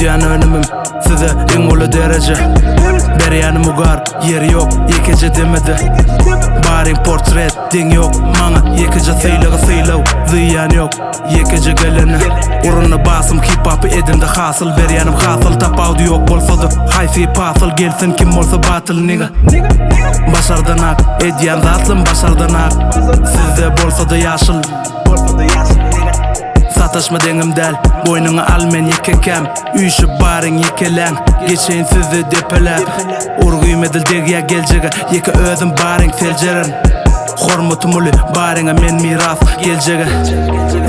Edýän önümüm size iň ulu derece. Berýänim ugar ýeri ýok ýekeje demedi. Baring portret diň ýok maňa ýekeje syýlaw ziýan ýok ýekeje gelene. Uruny basym hip hop edimde hasyl berýänim hasyl tapawdy ýok bolsa-da haýsy pasıl gelsin kim bolsa batyl niga. Başardanak edýän zatlym başardanak sizde bolsa-da ýaşyl sataşma deňim däl boynuňa al men ýekekem üýşüp baryň ýekeleň geçeň sizi depeläp urgym edil degýä geljege ýeke özüm baryň seljeren hormatum uly baryňa men miras geljege.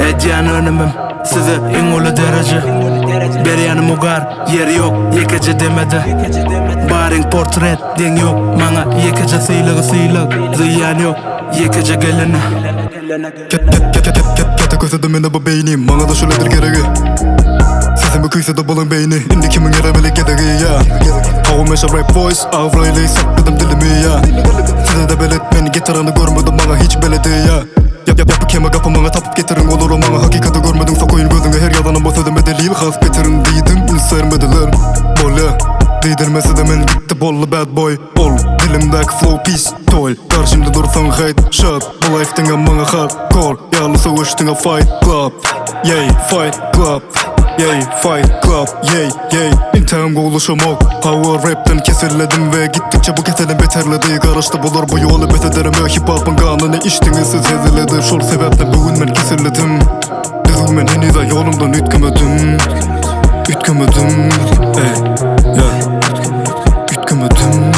Edýän önümim size iň uly dereje. Berýänim ugar ýeri ýok ýekeje demedi. Baryň portret diň ýok maňa ýekeje syýlaw ziýan ýok ýekeje gelene. Kete kösede mene bu beynim maňa da şoledir geregi. Sesimi küýsede bolan beyni indi kimin gerebeli gedegi ya. Hawa meşa rap voice avraýly sakladım dilimi ya. Size de belet meni getireni görmedim maňa hiç beledi ya. Yapı kema gapı maňa tapıp getirin olur o maňa hakikati görmedin sokoyun gözüňe her ýalanam bolsa da medelil has betirin diýdim insermediler. Bolla Lidermesi de men gitti bollu bad boy ol dilimdäki flow pistol karşımda dursaň hate shot bu life'tiňe maňa hardcore ýaly sowuşdyňa fight club yey fight club yey fight club yey intam golaşamak power rap'ten keserledim ve gittikçe bu keselen beterledi garaşda bolar bu ýoly betederim hip hop'un ganyny içdiňiz siz seziledi şol sebäpden bugün men keserledim düzgün men henize ýolumdan ütkemedim ey ya ütkemedim